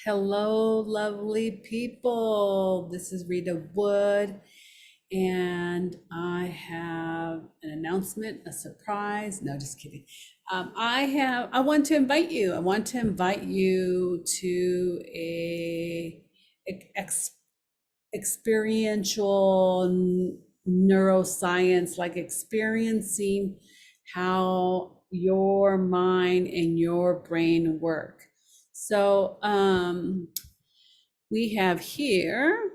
Hello, lovely people. This is Rita Wood, and I have an announcement, a surprise. No, just kidding. I want to invite you. I want to invite you to a ex, experiential neuroscience, like experiencing how your mind and your brain work. So we have here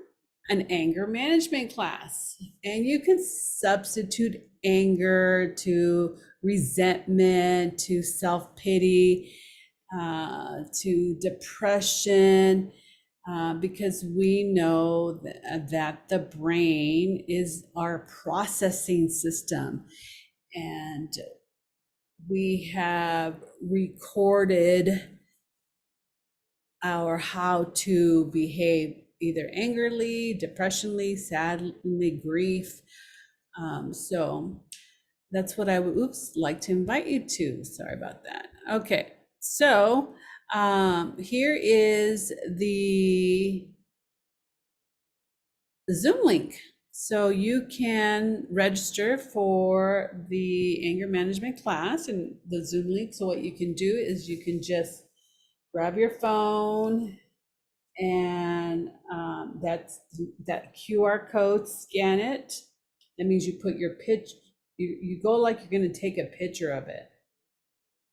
an anger management class, and you can substitute anger to resentment, to self-pity, to depression, because we know that the brain is our processing system. And we have recorded our how to behave either angrily, depressionally, sadly, grief. So that's what I would like to invite you to. Sorry about that. Okay, so here is the Zoom link. So you can register for the anger management class and the Zoom link. So what you can do is you can just grab your phone and that QR code, scan it. That means you put your you go like you're going to take a picture of it.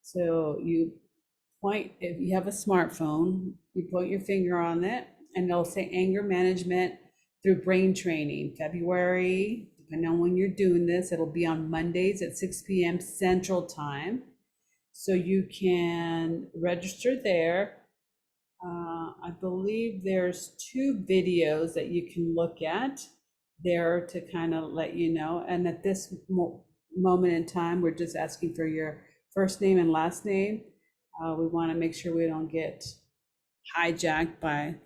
So you point, if you have a smartphone, you point your finger on it and it'll say anger management through brain training, February, depending on when you're doing this, it'll be on Mondays at 6 p.m. Central Time. So you can register there. I believe there's 2 videos that you can look at there to kind of let you know. And at this moment in time, we're just asking for your first name and last name. We want to make sure we don't get hijacked by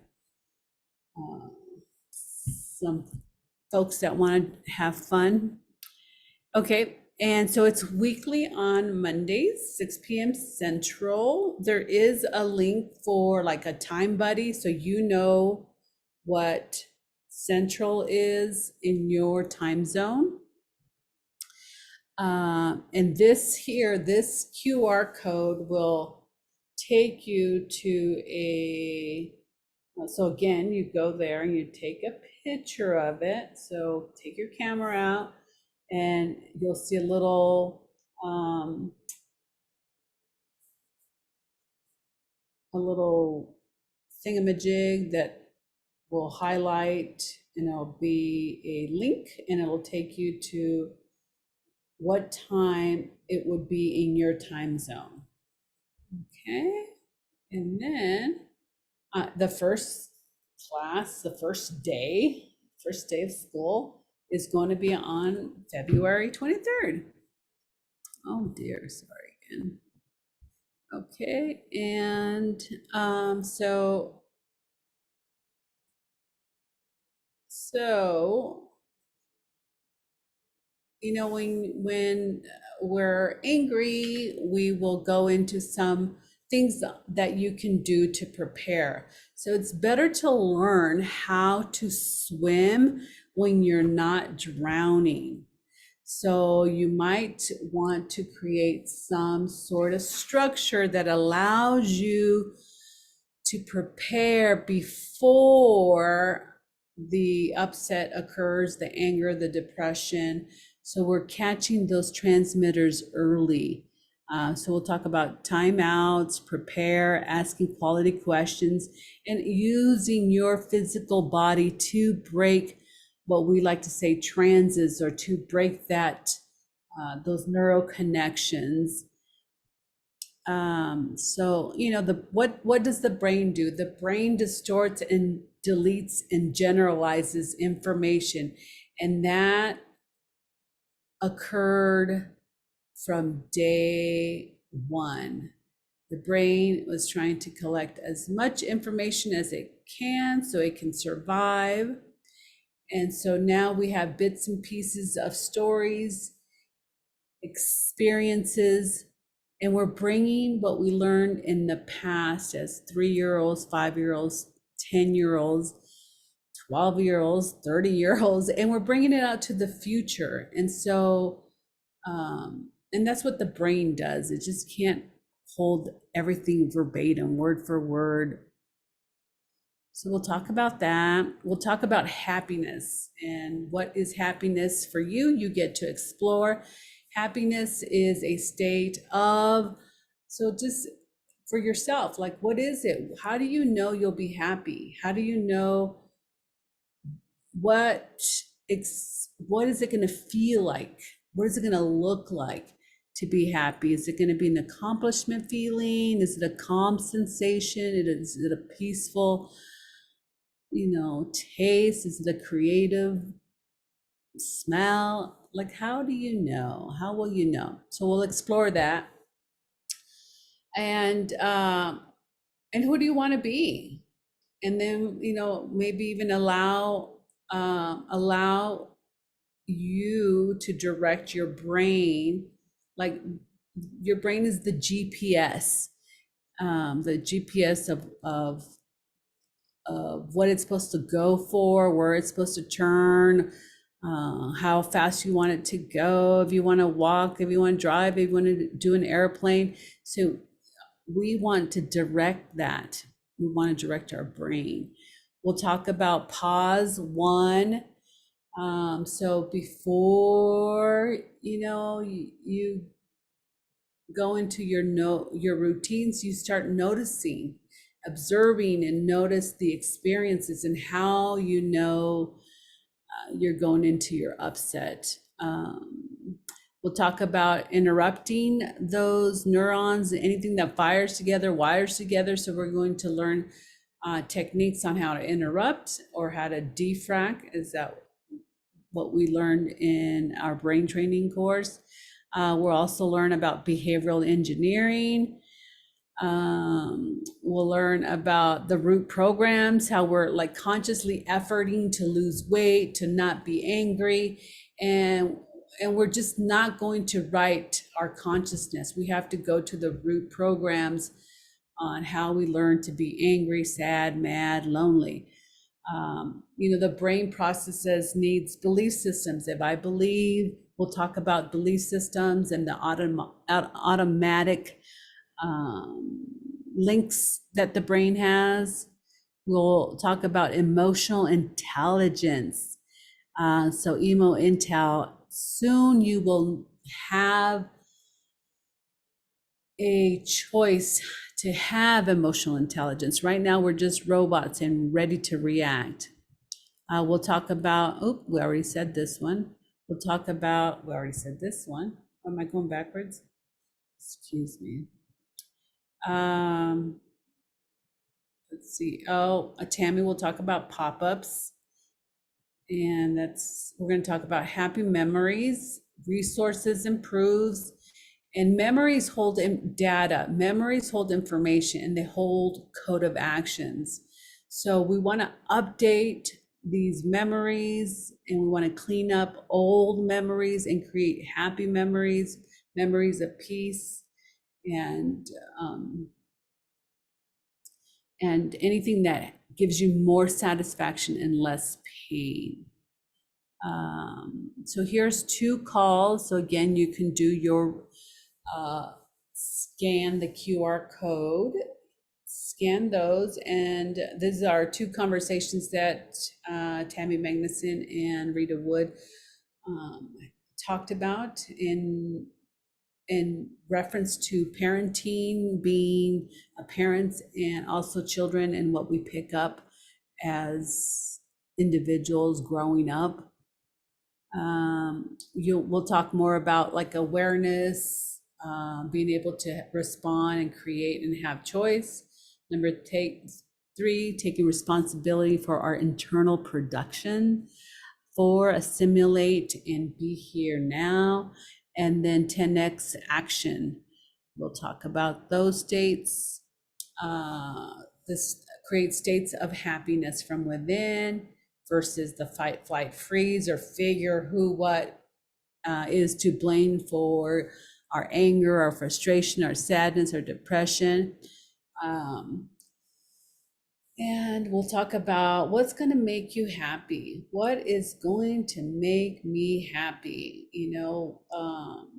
some folks that want to have fun. Okay, and so it's weekly on Mondays, 6 p.m. Central. There is a link for like a time buddy, so you know what Central is in your time zone. And this QR code will take you to so again, you go there and you take a picture of it. So take your camera out and you'll see a little thingamajig that will highlight, and it'll be a link and it'll take you to what time it would be in your time zone. Okay, and then the first class, the first day of school is going to be on February 23rd. Oh dear, sorry again. Okay, and so you know, when we're angry, we will go into some things that you can do to prepare. So it's better to learn how to swim when you're not drowning. So you might want to create some sort of structure that allows you to prepare before the upset occurs, the anger, the depression. So we're catching those transmitters early. So we'll talk about timeouts, prepare, asking quality questions, and using your physical body to break what we like to say transes, or to break those neural connections. So you know, what does the brain do? The brain distorts and deletes and generalizes information, and that occurred from day one. The brain was trying to collect as much information as it can so it can survive. And so now we have bits and pieces of stories, experiences, And we're bringing what we learned in the past as 3-year-olds, 5-year-olds, 10-year-olds, 12-year-olds, 30-year-olds, and we're bringing it out to the future. And so, and that's what the brain does. It just can't hold everything verbatim, word for word. So we'll talk about that. We'll talk about happiness and what is happiness for you. You get to explore. Happiness is a state of, so just for yourself, like, what is it? How do you know you'll be happy? How do you know what is it going to feel like? What is it going to look like to be happy? Is it going to be an accomplishment feeling? Is it a calm sensation? Is it a peaceful, taste? Is it a creative smell? Like, how do you know? How will you know? So we'll explore that. And who do you want to be? And then, maybe even allow you to direct your brain. Like, your brain is the GPS, of what it's supposed to go for, where it's supposed to turn, how fast you want it to go, if you want to walk, if you want to drive, if you want to do an airplane. So we want to direct that. We want to direct our brain. We'll talk about pause 1. So before, you go into your routines, you start noticing, observing, and notice the experiences and how you're going into your upset. We'll talk about interrupting those neurons, anything that fires together, wires together. So we're going to learn techniques on how to interrupt or how to defrag. Is that what we learned in our brain training course? We'll also learn about behavioral engineering. We'll learn about the root programs, how we're like consciously efforting to lose weight, to not be angry, and we're just not going to write our consciousness. We have to go to the root programs on how we learn to be angry, sad, mad, lonely. The brain processes needs belief systems. If I believe, we'll talk about belief systems and the automatic links that the brain has. We'll talk about emotional intelligence. So emo intel, soon you will have a choice to have emotional intelligence. Right now, we're just robots and ready to react. We'll talk about, we already said this one. We already said this one. Am I going backwards? Excuse me. Let's see. Tammy will talk about pop-ups. And we're going to talk about happy memories, resources improves, and memories hold data, memories hold information, and they hold code of actions. So we want to update these memories, and we want to clean up old memories and create happy memories, memories of peace, and anything that gives you more satisfaction and less pain. So here's 2 calls. So again, you can do your scan the QR code, scan those, and these are 2 conversations that Tammy Magnuson and Rita Wood talked about in reference to parenting, being parents and also children, and what we pick up as individuals growing up. We'll talk more about like awareness, being able to respond and create and have choice. Number 3, taking responsibility for our internal production. 4, assimilate and be here now. And then 10x action. We'll talk about those states. This creates states of happiness from within versus the fight, flight, freeze, or figure who, what is to blame for our anger, our frustration, our sadness, our depression. And we'll talk about what's going to make you happy. What is going to make me happy?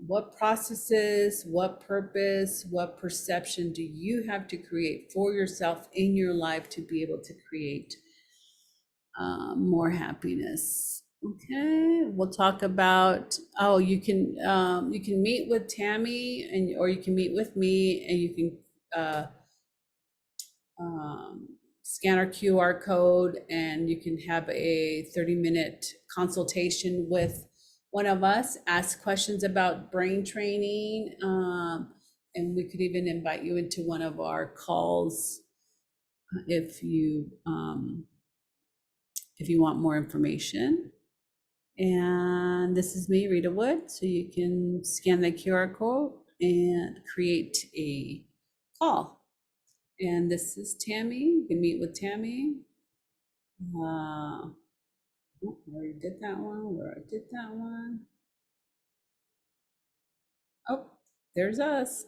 What processes, what purpose, what perception do you have to create for yourself in your life to be able to create more happiness? Okay, we'll talk about, you can meet with Tammy or you can meet with me, and you can scan our QR code, and you can have a 30-minute consultation with one of us, ask questions about brain training, and we could even invite you into one of our calls if you want more information. And this is me, Rita Wood. So you can scan the QR code and create a call. And this is Tammy. You can meet with Tammy. I already did that one. Oh, there's us.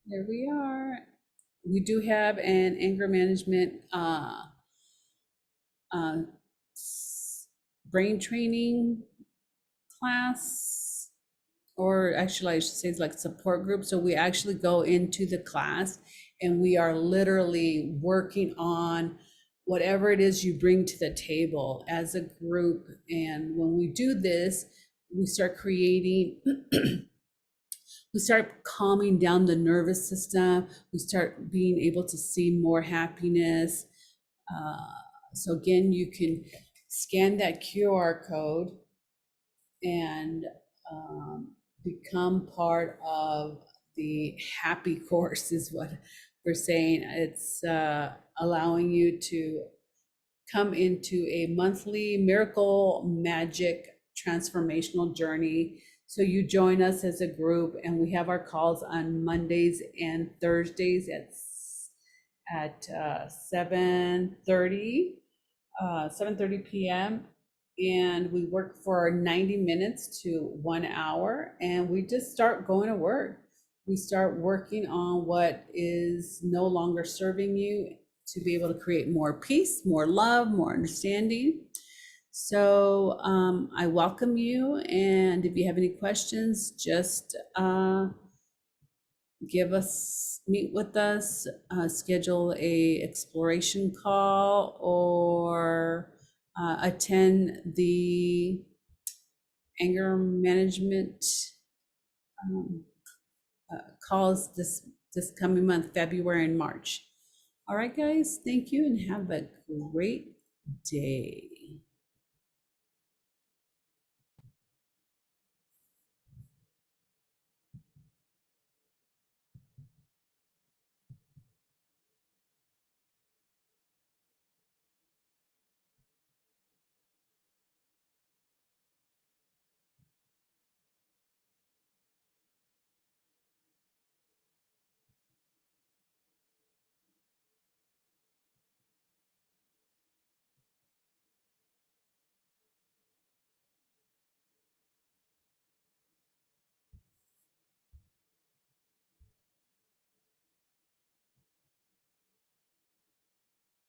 There we are. We do have an anger management brain training class, or actually I should say it's like support group. So we actually go into the class and we are literally working on whatever it is you bring to the table as a group. And when we do this, we start creating, we start calming down the nervous system. We start being able to see more happiness. So again, you can scan that QR code and become part of the happy course is what we're saying. It's allowing you to come into a monthly miracle magic transformational journey. So you join us as a group, and we have our calls on Mondays and Thursdays at 7:30 p.m. And we work for 90 minutes to 1 hour, and we just start going to work. We start working on what is no longer serving you to be able to create more peace, more love, more understanding. So I welcome you, and if you have any questions, just meet with us, schedule a exploration call, or attend the anger management calls this coming month, February and March. All right, guys, thank you, and have a great day.